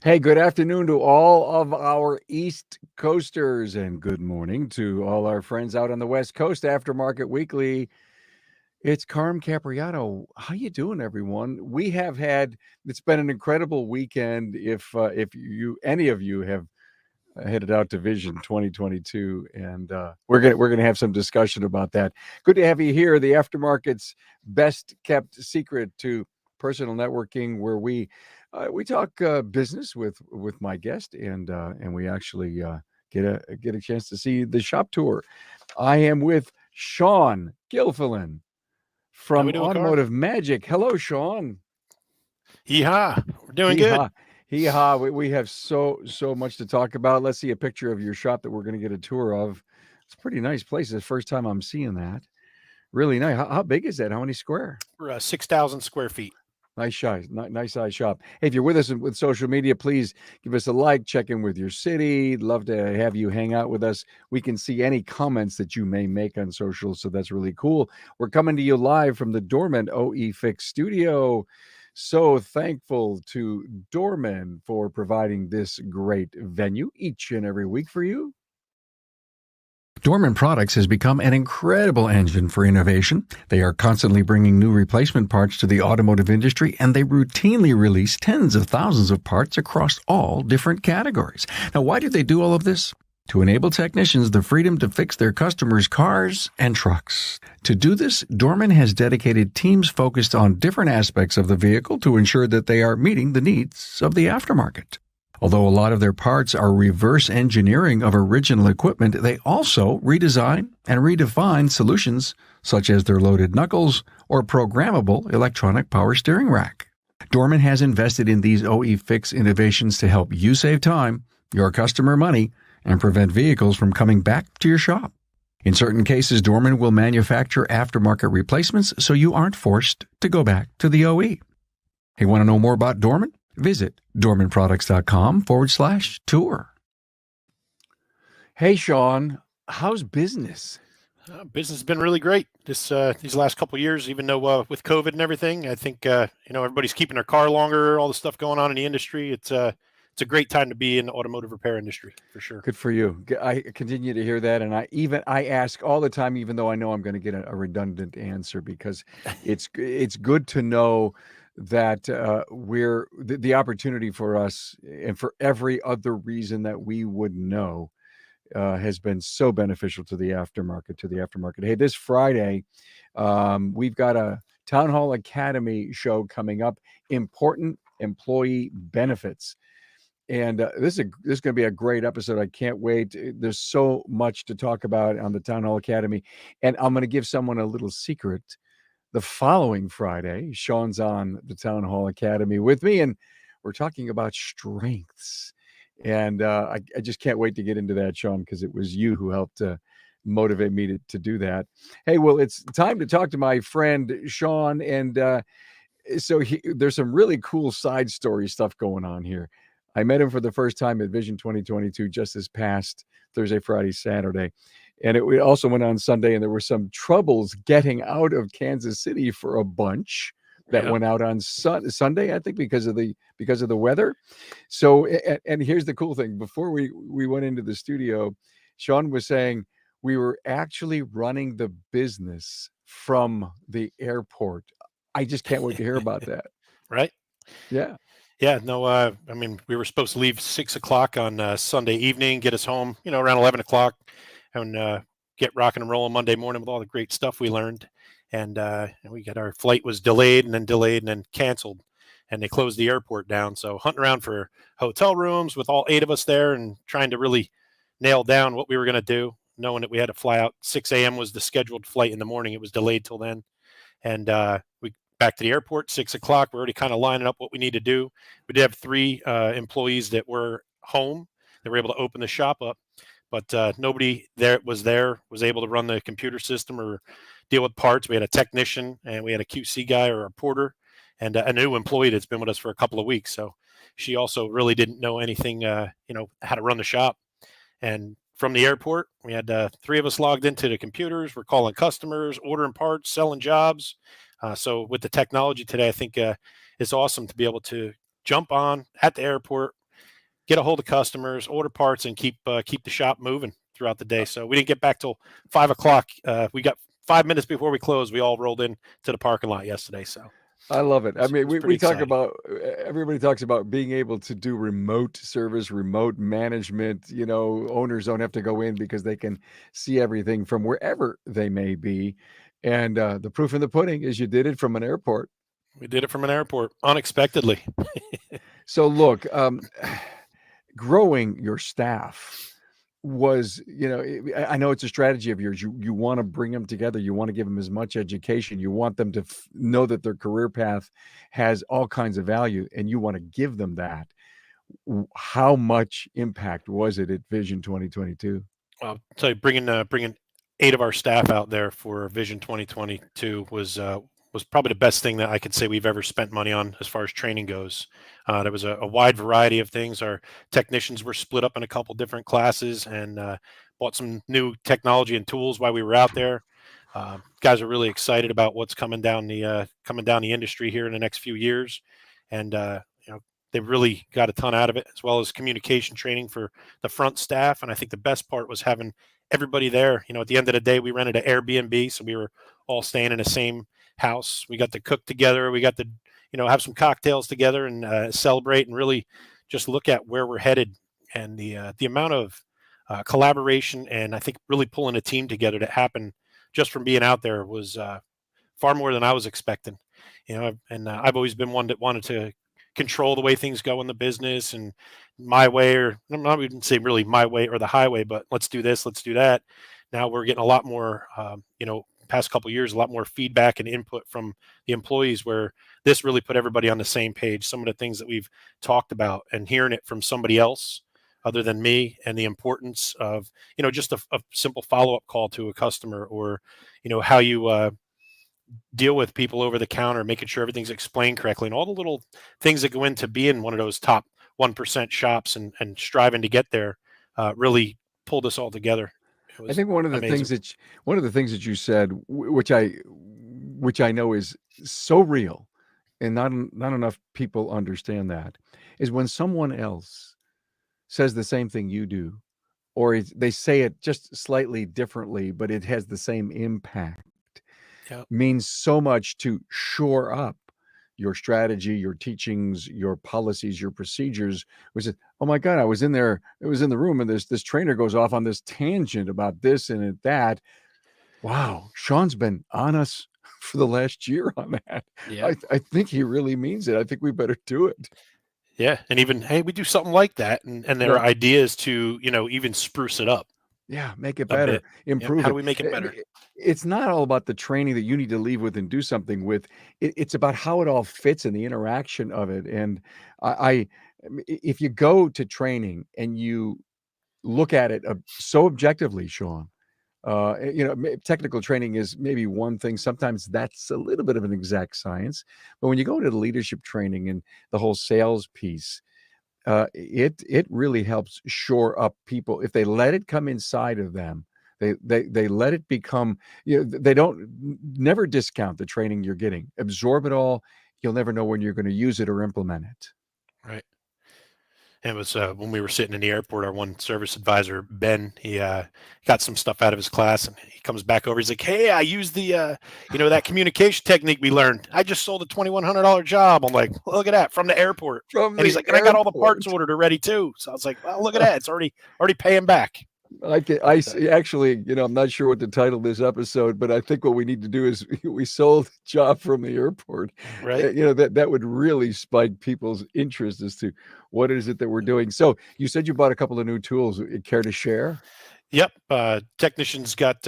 Hey, good afternoon to all of our East Coasters, and good morning to all our friends out on the West Coast. Aftermarket Weekly. It's Carm Capriato. How you doing, everyone? We have had. It's been an incredible weekend. If you any of you have headed out to Vision 2022, and we're gonna have some discussion about that. Good to have you here. The Aftermarket's best kept secret to personal networking, where we talk business with my guest, and we actually get a chance to see the shop tour. I am with Sean Gilfillan How we from doing, Carm? Automotive Magic. Hello, Sean. Yeehaw. We're doing Hee good. haw. Hee haw. We have so much to talk about. Let's see a picture of your shop that we're going to get a tour of. It's a pretty nice place. It's the first time I'm seeing that. Really nice. How big is that? How many square? We're 6,000 square feet. Nice shop. Nice size shop. Hey, if you're with us with social media, please give us a like, check in with your city. Love to have you hang out with us. We can see any comments that you may make on social, so that's really cool. We're coming to you live from the Dorman OE Fix studio. So thankful to Dorman for providing this great venue each and every week for you. Dorman Products has become an incredible engine for innovation. They are constantly bringing new replacement parts to the automotive industry, and they routinely release tens of thousands of parts across all different categories. Now, why do they do all of this? To enable technicians the freedom to fix their customers' cars and trucks. To do this, Dorman has dedicated teams focused on different aspects of the vehicle to ensure that they are meeting the needs of the aftermarket. Although a lot of their parts are reverse engineering of original equipment, they also redesign and redefine solutions such as their loaded knuckles or programmable electronic power steering rack. Dorman has invested in these OE Fix innovations to help you save time, your customer money, and prevent vehicles from coming back to your shop. In certain cases, Dorman will manufacture aftermarket replacements so you aren't forced to go back to the OE. Hey, want to know more about Dorman? Visit dormanproducts.com/tour. Hey, Sean, how's business? Business has been really great these last couple of years, even though with COVID and everything. I think everybody's keeping their car longer, all the stuff going on in the industry. It's a great time to be in the automotive repair industry, for sure. Good for you. I continue to hear that, and I ask all the time, even though I know I'm going to get a redundant answer, because it's good to know that we're the opportunity for us, and for every other reason that we would know, has been so beneficial to the aftermarket. Hey, this Friday, we've got a Town Hall Academy show coming up. Important employee benefits. And this is going to be a great episode. I can't wait. There's so much to talk about on the Town Hall Academy. And I'm going to give someone a little secret. The following Friday, Sean's on the Town Hall Academy with me, and we're talking about strengths. And I just can't wait to get into that, Sean, because it was you who helped motivate me to do that. Hey, well, it's time to talk to my friend Sean. And there's some really cool side story stuff going on here. I met him for the first time at Vision 2022 just this past Thursday, Friday, Saturday. And we also went on Sunday, and there were some troubles getting out of Kansas City for a bunch that Yeah. went out on Sunday, I think, because of the weather. So, and here's the cool thing. Before we went into the studio, Sean was saying we were actually running the business from the airport. I just can't wait to hear about that. Right? Yeah. Yeah, no, we were supposed to leave 6 o'clock on Sunday evening, get us home, around 11 o'clock, and get rocking and rolling Monday morning with all the great stuff we learned. And our flight was delayed and then canceled, and they closed the airport down. So hunting around for hotel rooms with all 8 of us there and trying to really nail down what we were going to do, knowing that we had to fly out. 6 a.m. was the scheduled flight in the morning. It was delayed till then. And we back to the airport, 6 o'clock. We're already kind of lining up what we need to do. We did have 3 employees that were home. They were able to open the shop up, but nobody was able to run the computer system or deal with parts. We had a technician, and we had a QC guy or a porter, and a new employee that's been with us for a couple of weeks. So she also really didn't know anything, how to run the shop. And from the airport, we had 3 of us logged into the computers. We're calling customers, ordering parts, selling jobs. So with the technology today, I think it's awesome to be able to jump on at the airport, get a hold of customers, order parts, and keep the shop moving throughout the day. So we didn't get back till 5 o'clock. We got 5 minutes before we closed. We all rolled in to the parking lot yesterday. So I love it. I mean, was pretty we talk exciting. about everybody talks about being able to do remote service, remote management. Owners don't have to go in because they can see everything from wherever they may be. And the proof in the pudding is you did it from an airport. We did it from an airport unexpectedly. So look, growing your staff was, I know it's a strategy of yours. You want to bring them together. You want to give them as much education. You want them to know that their career path has all kinds of value, and you want to give them that. How much impact was it at Vision 2022? I'll tell you, bringing 8 of our staff out there for Vision 2022 was probably the best thing that I could say we've ever spent money on as far as training goes. There was a wide variety of things. Our technicians were split up in a couple different classes and bought some new technology and tools while we were out there. Guys are really excited about what's coming down the industry here in the next few years, and they really got a ton out of it, as well as communication training for the front staff. And I think the best part was having everybody there. At the end of the day, we rented an Airbnb, so we were all staying in the same house. We got to cook together. We got to, have some cocktails together and celebrate and really just look at where we're headed, and the amount of collaboration and I think really pulling a team together that happened just from being out there was far more than I was expecting. And I've always been one that wanted to control the way things go in the business and my way, or I wouldn't say really my way or the highway, but let's do this, let's do that. Now we're getting a lot more, past couple of years, a lot more feedback and input from the employees, where this really put everybody on the same page. Some of the things that we've talked about and hearing it from somebody else other than me, and the importance of, just a simple follow-up call to a customer, or, how you deal with people over the counter, making sure everything's explained correctly, and all the little things that go into being one of those top 1% shops and striving to get there, really pulled us all together. It I was think amazing. one of the things that you said, which I know is so real, and not enough people understand that, is when someone else says the same thing you do, or they say it just slightly differently, but it has the same impact, Yeah. means so much to shore up your strategy, your teachings, your policies, your procedures. Was it, oh my God, I was in there, it was in the room, and this trainer goes off on this tangent about this and that. Wow, Sean's been on us for the last year on that. Yeah. I think he really means it. I think we better do it. Yeah. And even, hey, we do something like that. And there Yeah. are ideas to, even spruce it up Yeah, make it a better, bit. Yep. improve How do it. we make it better? It's not all about the training that you need to leave with and do something with. It's about how it all fits and the interaction of it. And if you go to training and you look at it so objectively, Sean, technical training is maybe one thing. Sometimes that's a little bit of an exact science. But when you go to the leadership training and the whole sales piece, it really helps shore up people if they let it come inside of them. They let it become. They don't never discount the training you're getting. Absorb it all. You'll never know when you're going to use it or implement it. Right. And it was when we were sitting in the airport, our one service advisor, Ben, he got some stuff out of his class, and he comes back over. He's like, "Hey, I used that communication technique we learned. I just sold a $2,100 job." I'm like, "Look at that, from the airport." From And he's the like, "And I got all the parts airport. ordered already too." So I was like, "Well, look at that. It's already paying back." I But, see. Actually, I'm not sure what to title this episode, but I think what we need to do is we sold job from the airport. right. That would really spike people's interest as to what is it that we're doing. So you said you bought a couple of new tools. Care to share? Yep. Technicians got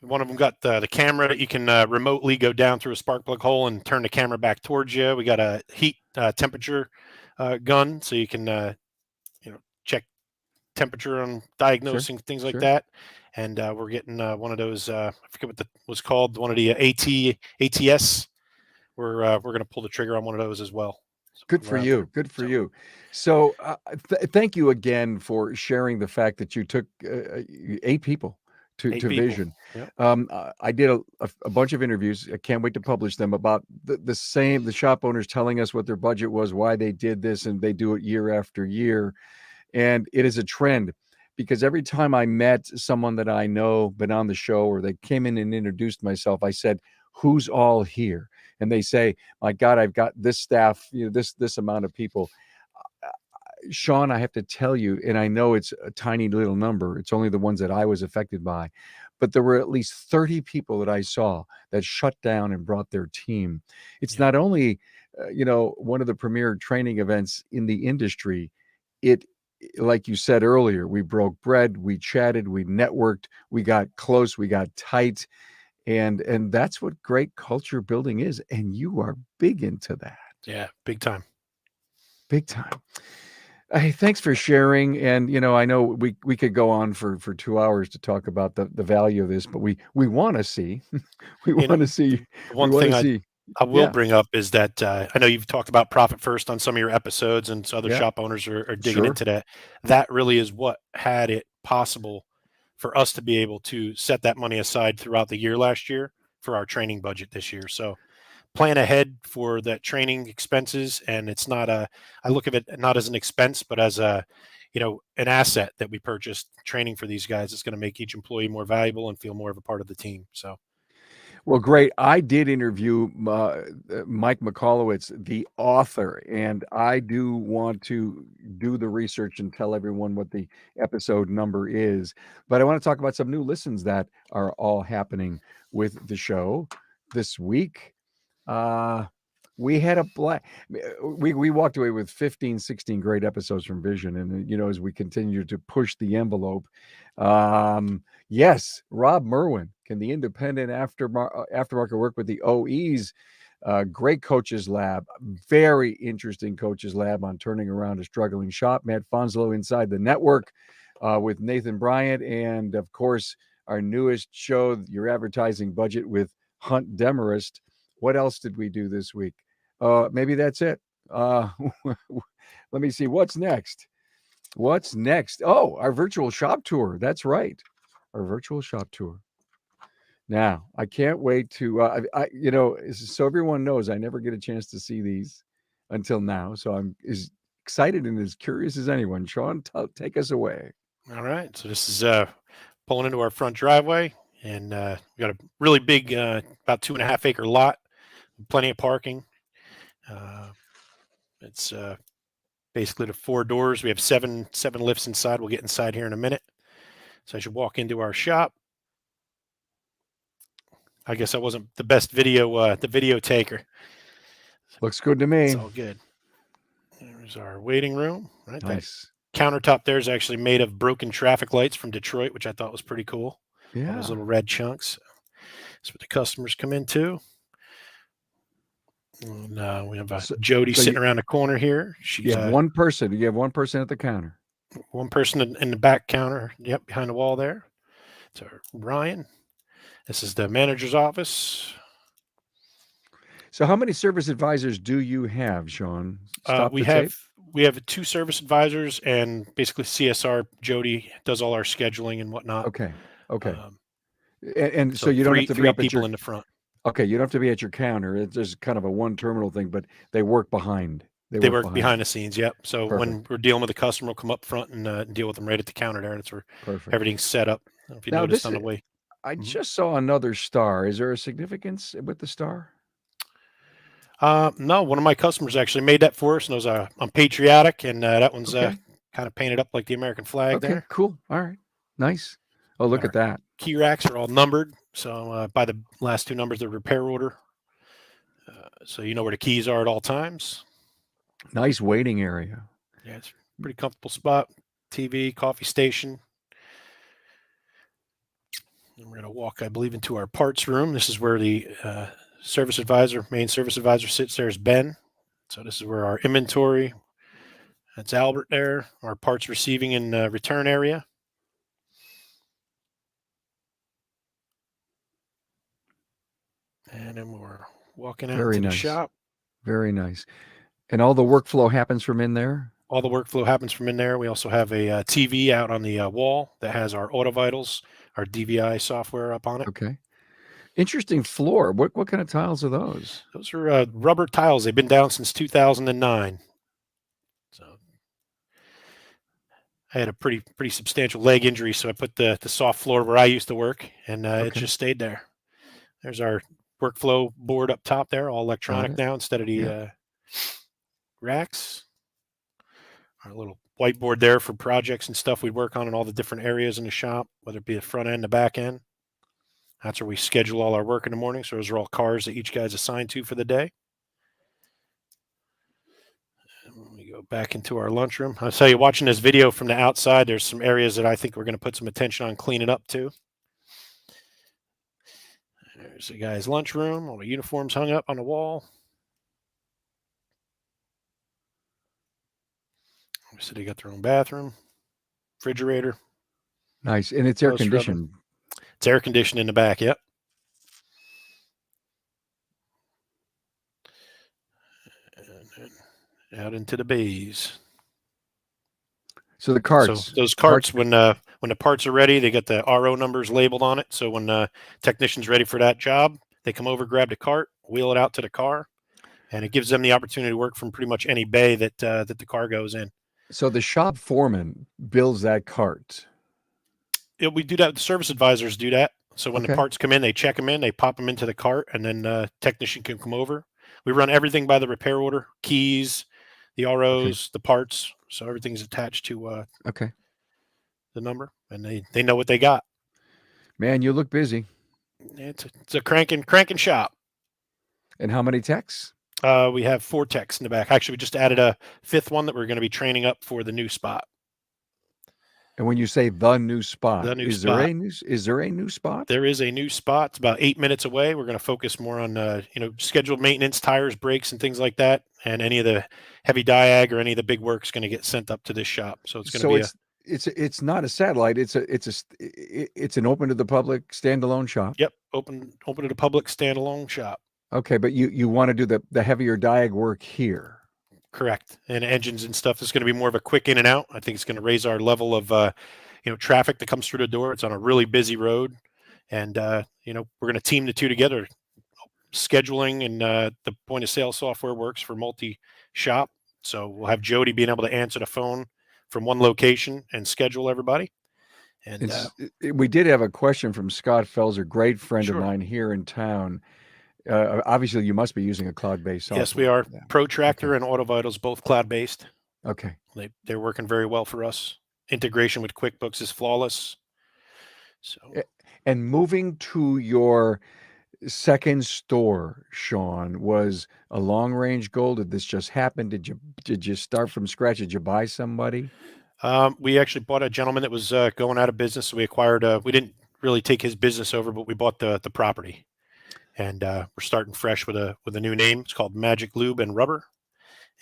one of them got the camera that you can remotely go down through a spark plug hole and turn the camera back towards you. We got a heat temperature gun, so you can check temperature on Sure, diagnosing things like sure. that. And we're getting one of those. I forget what was called. One of the ATS. We're going to pull the trigger on one of those as well. So Good when for we're out there. you. Good for So you. So, thank you again for sharing the fact that you took 8 people eight to people. Vision. Yep. I did a bunch of interviews. I can't wait to publish them about the shop owners telling us what their budget was, why they did this, and they do it year after year. And it is a trend because every time I met someone that I know, been on the show, or they came in and introduced myself, I said, "Who's all here?" And they say, "My God, I've got this staff, this amount of people." Sean, I have to tell you, and I know it's a tiny little number, it's only the ones that I was affected by, but there were at least 30 people that I saw that shut down and brought their team. It's Yeah. not only, one of the premier training events in the industry, it, like you said earlier, we broke bread, we chatted, we networked, we got close, we got tight, and that's what great culture building is, and you are big into that. Yeah. Big time. Big time. Hey, thanks for sharing. And I know we could go on for 2 hours to talk about the value of this, but we want to see, we You want know, to see, the we one want to thing see. I will Yeah, bring up is that I know you've talked about profit first on some of your episodes, and so other yeah, shop owners are digging sure. into that. That really is what had it possible for us to be able to set that money aside throughout the year last year for our training budget this year. So plan ahead for that training expenses, and it's not a. I look at it not as an expense, but as a, an asset that we purchased training for these guys. It's going to make each employee more valuable and feel more of a part of the team. So Well, great. I did interview Mike McCallowitz, the author, and I do want to do the research and tell everyone what the episode number is. But I want to talk about some new listens that are all happening with the show this week. Uh, we had a black. We walked away with 15, 16 great episodes from Vision, and as we continue to push the envelope, yes, Rob Merwin, can the independent aftermarket work with the OEs? Great coaches lab, very interesting coaches lab on turning around a struggling shop. Matt Fonslow inside the network with Nathan Bryant, and of course our newest show, Your Advertising Budget with Hunt Demarest. What else did we do this week? Maybe that's it. Let me see. What's next? What's next? Oh, our virtual shop tour. That's right. Our virtual shop tour. Now, I can't wait to, so everyone knows I never get a chance to see these until now. So I'm as excited and as curious as anyone. Sean, take us away. all right, so this is pulling into our front driveway, and we got a really big, about 2.5 acre lot, plenty of parking. It's basically the 4 doors. We have seven lifts inside. We'll get inside here in a minute. So I should walk into our shop. I guess I wasn't the best the video taker. Looks good to It's me. all good. There's our waiting room. Right, that Nice. countertop there is actually made of broken traffic lights from Detroit, which I thought was pretty cool. All those Yeah. little red chunks. That's what the customers come into. And we have So, Jody so sitting around the corner here. you She's have one person. You have one person at the counter. one person in the back counter. Yep, behind the wall there. So Ryan. This is the manager's office. So how many service advisors do you have, Sean? Stop We the have tape. we have 2 service advisors, and basically CSR. Jody does all our scheduling and whatnot. Okay. Okay. Um, And so so you don't have three to be three up at people your in the front. okay, you don't have to be at your counter. It's just kind of a one terminal thing, but they work behind. They They work work behind. behind the scenes. Yep. So Perfect. when we're dealing with a customer, we'll come up front and deal with them right at the counter there. And it's where Perfect. everything's set up. I don't know if you Now noticed this on is the way. I Mhm. just saw another star. Is there a significance with the star? No, one of my customers actually made that for us, and it was I'm patriotic, and that one's Okay. kind of painted up like the American flag Okay, there. cool. All right. Nice. Oh, look Our at that. key racks are all numbered, so by the last 2 numbers, the repair order, so you know where the keys are at all times. Nice waiting area. Yeah, it's a pretty comfortable spot. TV, coffee station. And we're going to walk, I believe, into our parts room. This is where the main service advisor sits. There's Ben. So this is where our inventory. That's Albert there. Our parts receiving and return area. And then we're walking out Very into the nice. shop. Very nice. And all the workflow happens from in there? All the workflow happens from in there. We also have a TV out on the wall that has our Auto Vitals, our DVI software up on it. Okay. Interesting floor. What kind of tiles are those? Those are rubber tiles. They've been down since 2009. So I had a pretty substantial leg injury, so I put the soft floor where I used to work, and it Okay. just stayed there. There's our workflow board up top there, all Got electronic it. now instead of the Yeah. racks. Our little whiteboard there for projects and stuff we'd work on in all the different areas in the shop, whether it be the front end, the back end. That's where we schedule all our work in the morning. So those are all cars that each guy's assigned to for the day. And when we go back into our lunchroom, I'll tell you, watching this video from the outside, there's some areas that I think we're going to put some attention on cleaning up too. There's the guy's lunchroom, all the uniforms hung up on the wall. So they got their own bathroom, refrigerator. Nice. And it's air Close rubbing. conditioned. It's air conditioned in the back. Yep. And then out into the bays. So the carts. So those carts, when the parts are ready, they get the RO numbers labeled on it. So when the technician's ready for that job, they come over, grab the cart, wheel it out to the car, and it gives them the opportunity to work from pretty much any bay that that the car goes in. So the shop foreman builds that cart. We do that. The service advisors do that. So when Okay. the parts come in, they check them in, they pop them into the cart, and then technician can come over. We run everything by the repair order, keys, the ROs, the parts. So everything's attached to Okay. the number, and they know what they got. Man, you look busy. It's a cranking shop. And how many techs? We have 4 techs in the back. Actually, we just added a 5th one that we're going to be training up for the new spot. And when you say the new spot, The new is spot. there a new spot? There is a new spot. It's about 8 minutes away. We're going to focus more on scheduled maintenance, tires, brakes, and things like that. And any of the heavy diag or any of the big work's going to get sent up to this shop. So it's going to be it's not a satellite. It's an open to the public standalone shop. Yep, open to the public standalone shop. Okay, but you want to do the heavier diag work here. Correct. And engines and stuff is going to be more of a quick in and out. I think it's going to raise our level of traffic that comes through the door. It's on a really busy road, and we're going to team the two together. Scheduling and the point of sale software works for multi-shop, so we'll have Jody being able to answer the phone from one location and schedule everybody. And we did have a question from Scott Felser, great friend Sure. of mine here in town. Obviously, you must be using a cloud-based software. Yes, we are. Yeah. ProTractor and AutoVitals, both cloud-based. Okay. They're working very well for us. Integration with QuickBooks is flawless. So. And moving to your second store, Sean, was a long-range goal. Did this just happen? Did you start from scratch? Did you buy somebody? We actually bought a gentleman that was going out of business. So we acquired. We didn't really take his business over, but we bought the property. And we're starting fresh with a new name. It's called Magic Lube and Rubber,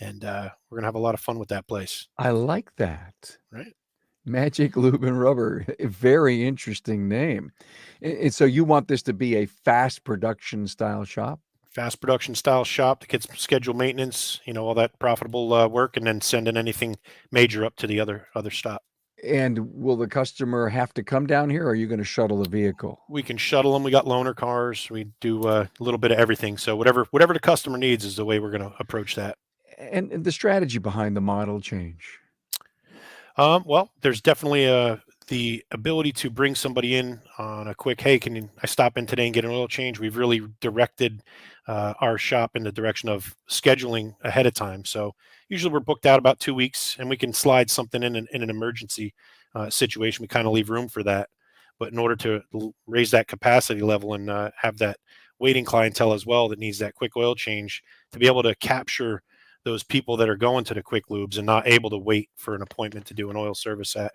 and we're gonna have a lot of fun with that place. I like that. Right, Magic Lube and Rubber, a very interesting name. And so you want this to be a fast production style shop? Fast production style shop that gets scheduled maintenance, all that profitable work, and then sending anything major up to the other stop. And will the customer have to come down here, or are you going to shuttle the vehicle? We can shuttle them. We got loaner cars. We do a little bit of everything. So whatever the customer needs is the way we're going to approach that. And the strategy behind the model change? Well, there's definitely the ability to bring somebody in on a quick, hey, can I stop in today and get an oil change? We've really directed our shop in the direction of scheduling ahead of time. So usually we're booked out about 2 weeks, and we can slide something in an emergency situation. We kind of leave room for that. But in order to raise that capacity level and have that waiting clientele as well that needs that quick oil change, to be able to capture those people that are going to the quick lubes and not able to wait for an appointment to do an oil service at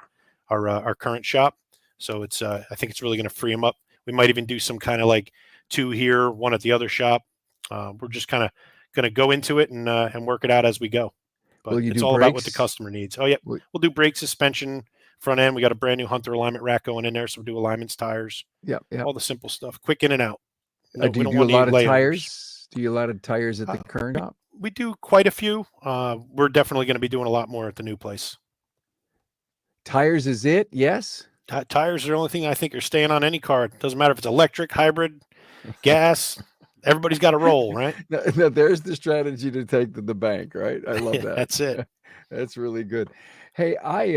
our current shop. So it's I think it's really going to free them up. We might even do some kind of like 2 here, 1 at the other shop. We're just kind of going to go into it and work it out as we go. But it's all about what the customer needs. Oh, yeah. We'll do brake, suspension, front end. We got a brand new Hunter alignment rack going in there. So we'll do alignments, tires. Yeah. All the simple stuff. Quick in and out. Do you do a lot of tires? Do you do a lot of tires at the current shop? We do quite a few. We're definitely going to be doing a lot more at the new place. Tires is it? Yes. Tires are the only thing I think are staying on any car. It doesn't matter if it's electric, hybrid, gas. Everybody's got to roll, right? No, there's the strategy to take to the bank, right? I love that. That's it. That's really good. Hey, I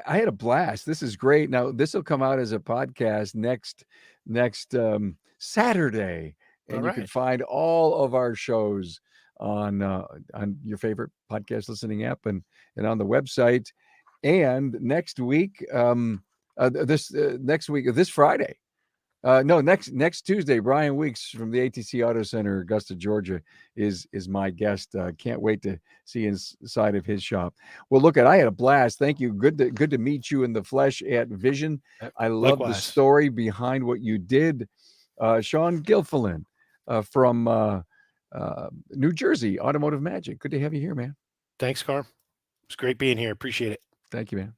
had a blast. This is great. Now this will come out as a podcast next Saturday, All and you can right. find all of our shows on your favorite podcast listening app and on the website. And next week, this next week, this Friday. No, next Tuesday, Brian Weeks from the ATC Auto Center, Augusta, Georgia, is my guest. Can't wait to see inside of his shop. Well, look, I had a blast. Thank you. Good to meet you in the flesh at Vision. I love the Likewise. story behind what you did. Sean Gilfillan from New Jersey, Automotive Magic. Good to have you here, man. Thanks, Carm. It's great being here. Appreciate it. Thank you, man.